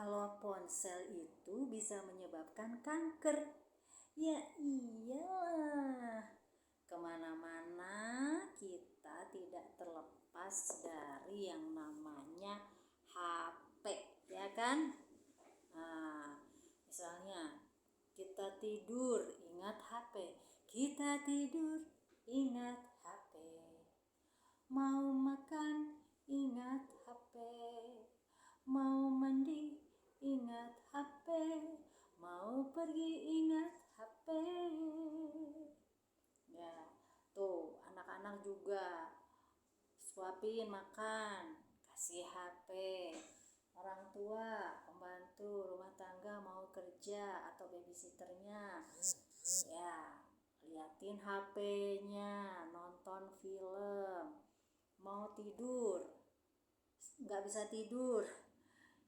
kalau ponsel itu bisa menyebabkan kanker. Ya iyalah, kemana-mana kita tidak terlepas dari yang namanya HP, ya kan? Nah, misalnya kita tidur ingat HP, kita tidur ingat HP, mau makan ingat HP, mau mandi ingat HP, mau pergi ingat HP. Ya, tuh anak-anak juga suapin makan, kasih HP. Orang tua, pembantu rumah tangga mau kerja atau babysitternya, ya liatin HP-nya, nonton film. Mau tidur, nggak bisa tidur,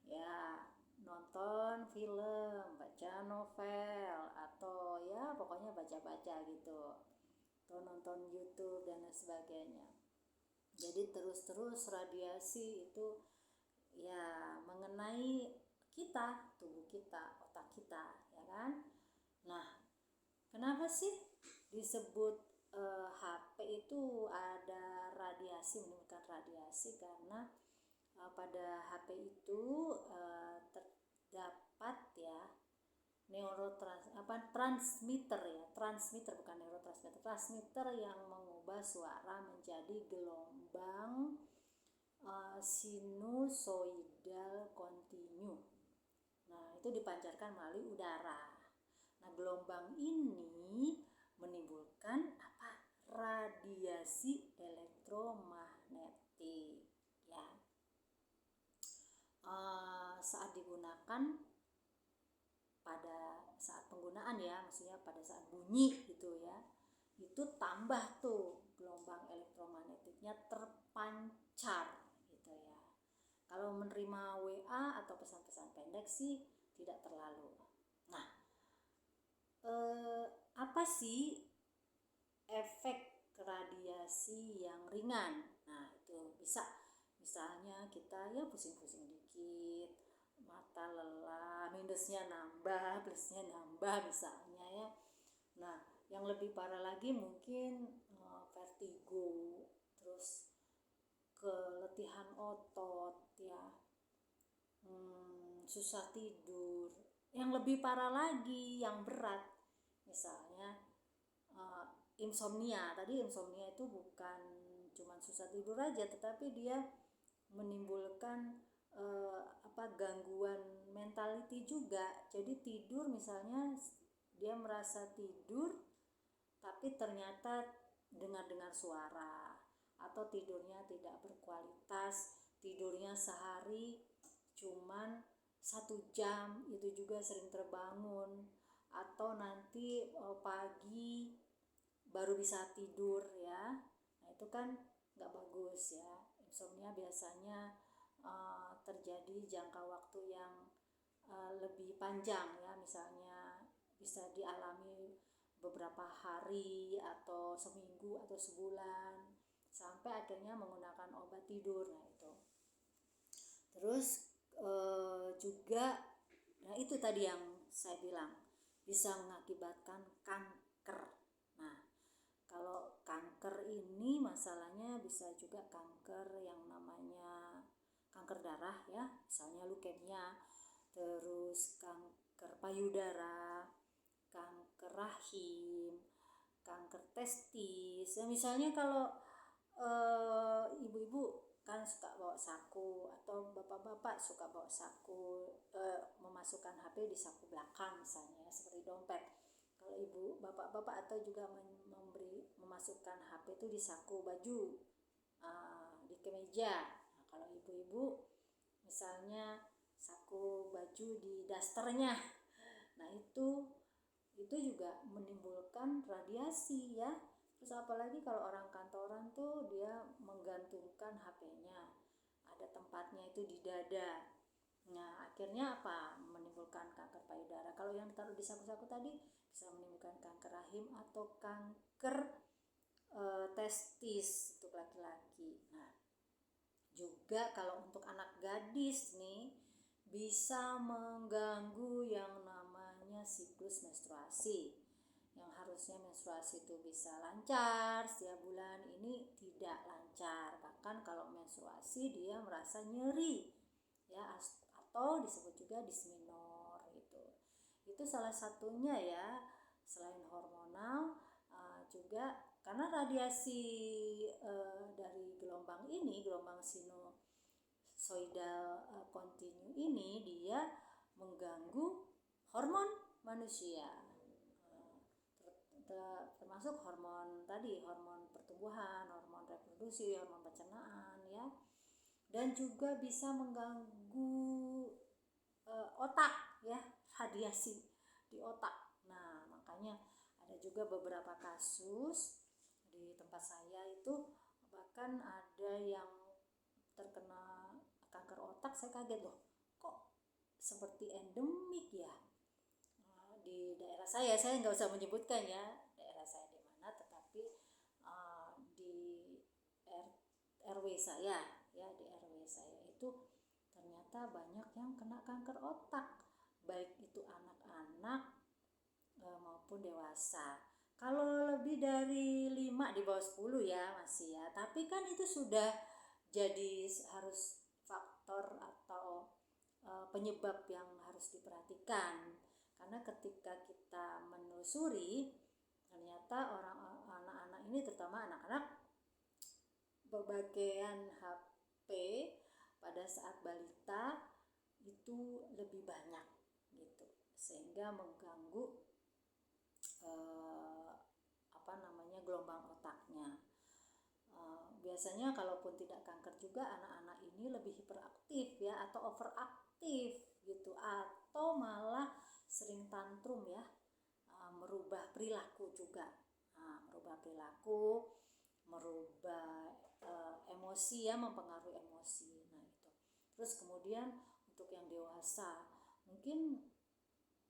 ya nonton film, baca novel, atau ya pokoknya baca-baca gitu, atau nonton YouTube dan lain sebagainya. Jadi terus-terus radiasi itu ya mengenai kita, tubuh kita, otak kita, ya kan? Nah, kenapa sih disebut HP itu ada radiasi, menimbulkan radiasi? Karena pada HP itu terdapat ya transmitter bukan neurotransmitter, transmitter yang mengubah suara menjadi gelombang sinusoidal kontinu. Nah, itu dipancarkan melalui udara. Nah, gelombang ini menimbulkan apa? Radiasi elektromagnetik, ya. Saat digunakan pada saat penggunaan ya, maksudnya pada saat bunyi gitu ya, itu tambah tuh gelombang elektromagnetiknya terpancar gitu ya. Kalau menerima WA atau pesan-pesan pendek sih tidak terlalu. Nah, apa sih efek radiasi yang ringan? Nah, itu bisa misalnya kita ya pusing-pusing dikit, mata lelah, minusnya nambah, plusnya nambah misalnya ya. Nah, yang lebih parah lagi mungkin vertigo, terus keletihan otot ya, susah tidur. Yang lebih parah lagi, yang berat, misalnya insomnia. Tadi insomnia itu bukan cuma susah tidur aja, tetapi dia menimbulkan gangguan mentality juga. Jadi tidur misalnya dia merasa tidur tapi ternyata dengar-dengar suara, atau tidurnya tidak berkualitas, tidurnya sehari cuman 1 jam, itu juga sering terbangun, atau nanti pagi baru bisa tidur ya. Nah, itu kan nggak bagus ya. Insomnia biasanya terjadi jangka waktu yang lebih panjang ya, misalnya bisa dialami beberapa hari atau seminggu atau sebulan sampai akhirnya menggunakan obat tidur. Nah, itu terus juga, nah itu tadi yang saya bilang bisa mengakibatkan kanker. Nah, kalau kanker ini masalahnya bisa juga kanker yang namanya kanker darah ya, misalnya leukemia, terus kanker payudara, kanker rahim, kanker testis. Ya, misalnya kalau ibu-ibu kan suka bawa saku, atau bapak-bapak suka bawa saku, memasukkan HP di saku belakang misalnya seperti dompet. Kalau ibu, bapak-bapak atau juga memasukkan HP itu di saku baju, di kemeja. Nah, kalau ibu-ibu misalnya saku baju di dasternya. Nah, itu juga menimbulkan radiasi ya. Terus apalagi kalau orang kantoran tuh dia menggantungkan HP-nya, ada tempatnya itu di dada. Nah, akhirnya apa? Menimbulkan kanker payudara. Kalau yang ditaruh di saku-saku tadi bisa menimbulkan kanker rahim atau kanker testis untuk laki-laki. Nah, juga kalau untuk anak gadis nih, bisa mengganggu yang namanya siklus menstruasi. Yang harusnya menstruasi itu bisa lancar setiap bulan, ini tidak lancar. Bahkan kalau menstruasi dia merasa nyeri ya, atau disebut juga dismenor gitu. Itu salah satunya ya. Selain hormonal, juga karena radiasi dari gelombang ini, gelombang sinusoidal kontinu ini, dia mengganggu hormon manusia, termasuk hormon tadi, hormon pertumbuhan, hormon reproduksi, hormon pencernaan ya, dan juga bisa mengganggu otak ya, radiasi di otak. Nah, makanya ada juga beberapa kasus di tempat saya itu, bahkan ada yang terkena kanker otak. Saya kaget loh, kok seperti endemik ya di daerah saya nggak usah menyebutkan ya daerah saya di mana, tetapi di RW saya ya, di RW saya itu ternyata banyak yang kena kanker otak, baik itu anak-anak maupun dewasa. Kalau lebih dari 5, di bawah 10 ya masih ya, tapi kan itu sudah jadi harus faktor atau penyebab yang harus diperhatikan. Karena ketika kita menelusuri, ternyata anak-anak ini, terutama anak-anak, pemakaian HP pada saat balita itu lebih banyak gitu, sehingga mengganggu gelombang otaknya. Biasanya kalaupun tidak kanker juga, anak-anak ini lebih hiperaktif ya, atau overaktif gitu, atau malah sering tantrum ya, merubah perilaku juga, merubah perilaku, merubah emosi ya, mempengaruhi emosi. Nah itu. Terus kemudian untuk yang dewasa, mungkin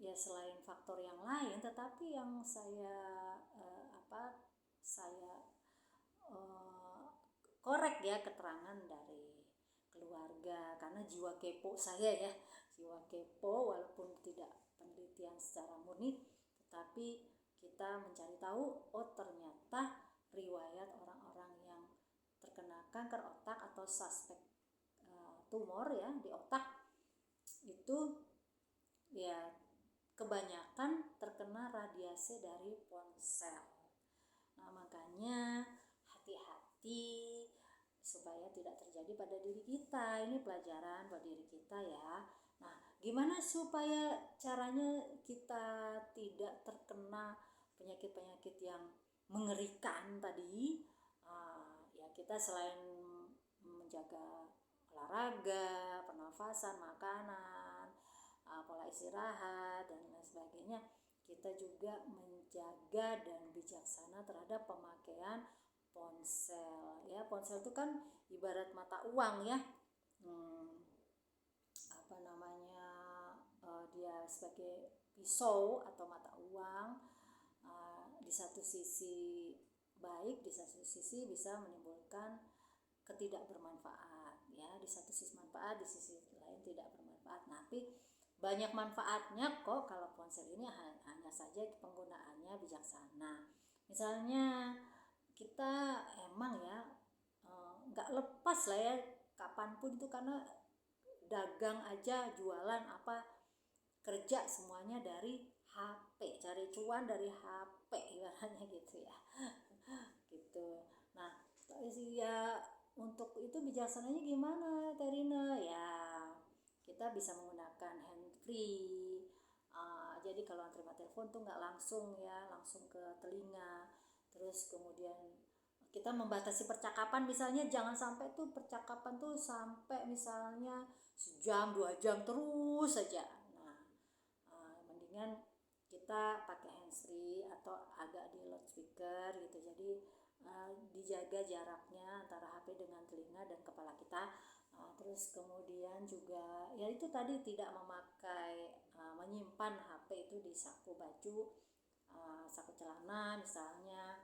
ya selain faktor yang lain, tetapi yang saya korek ya keterangan dari keluarga, karena jiwa kepo saya ya, jiwa kepo, walaupun tidak penelitian secara murni, tetapi kita mencari tahu, oh ternyata riwayat orang-orang yang terkena kanker otak atau suspek tumor ya di otak itu ya kebanyakan terkena radiasi dari ponsel. Nah, makanya hati-hati supaya tidak terjadi pada diri kita. Ini pelajaran buat diri kita ya. Nah, gimana supaya caranya kita tidak terkena penyakit-penyakit yang mengerikan tadi? Ya kita selain menjaga olahraga, pernafasan, makanan, pola istirahat dan lain sebagainya, kita juga menjaga dan bijaksana terhadap pemakaian ponsel ya. Ponsel itu kan ibarat mata uang ya, dia sebagai pisau atau mata uang, di satu sisi baik, di satu sisi bisa menimbulkan ketidakbermanfaat ya, di satu sisi manfaat, di sisi lain tidak bermanfaat. Tapi banyak manfaatnya kok kalau ponsel ini, hanya saja penggunaannya bijaksana. Misalnya kita emang ya nggak lepas lah ya kapanpun itu, karena dagang aja, jualan apa, kerja semuanya dari HP, cari cuan dari HP ibaratnya gitu ya. Gitu. Nah ya, untuk itu bijaksananya gimana Terina ya, kita bisa menggunakan hand free. Jadi kalau terima telepon tuh nggak langsung ya, langsung ke telinga. Terus kemudian kita membatasi percakapan, misalnya jangan sampai tuh percakapan tuh sampai misalnya sejam 2 jam terus saja. Nah, mendingan kita pakai handsfree atau agak di loudspeaker gitu. Jadi dijaga jaraknya antara HP dengan telinga dan kepala kita. Terus kemudian juga ya itu tadi, tidak memakai menyimpan HP itu di saku baju, saku celana misalnya,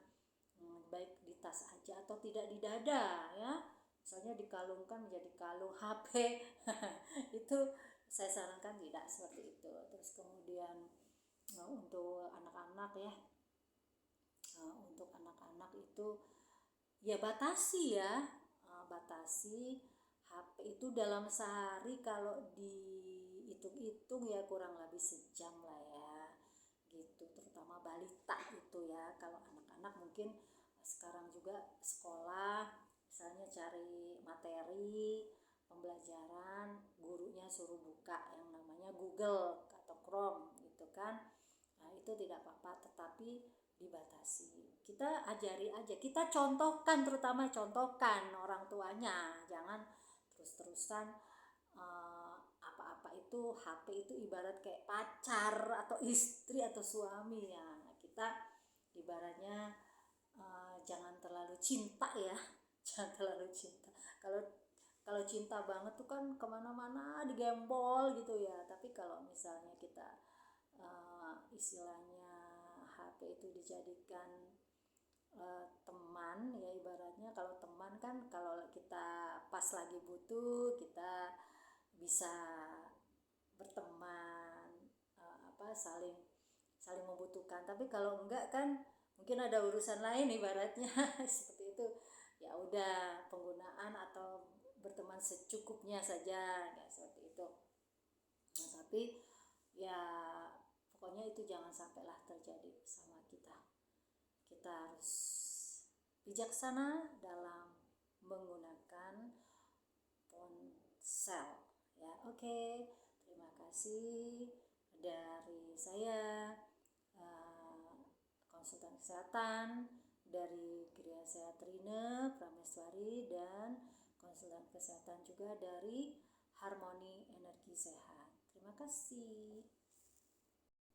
baik di tas aja atau tidak di dada ya, misalnya dikalungkan menjadi kalung HP itu saya sarankan tidak seperti itu. Terus kemudian untuk anak-anak ya, untuk anak-anak itu ya batasi ya, batasi HP itu dalam sehari kalau dihitung-hitung ya kurang lebih sejam lah ya gitu, terutama balita itu ya. Kalau anak-anak mungkin sekarang juga sekolah misalnya cari materi pembelajaran, gurunya suruh buka yang namanya Google atau Chrome gitu kan. Nah itu tidak apa-apa, tetapi dibatasi. Kita ajari aja, kita contohkan, terutama contohkan orang tuanya, jangan terus-terusan apa-apa itu HP itu ibarat kayak pacar atau istri atau suami ya. Kita ibaratnya jangan terlalu cinta ya, jangan terlalu cinta. Kalau kalau cinta banget tuh kan kemana-mana digembol gitu ya. Tapi kalau misalnya kita istilahnya HP itu dijadikan teman ya, ibaratnya kalau teman kan kalau kita pas lagi butuh kita bisa berteman, saling saling membutuhkan. Tapi kalau enggak kan mungkin ada urusan lain ibaratnya seperti itu. Ya udah, penggunaan atau berteman secukupnya saja kayak seperti itu. Nah, tapi ya pokoknya itu jangan sampailah terjadi sama kita. Kita harus bijaksana dalam menggunakan ponsel ya. Oke, terima kasih dari saya, konsultan kesehatan dari Gria Sehat Rine Prameswari, dan konsultan kesehatan juga dari Harmoni Energi Sehat. Terima kasih.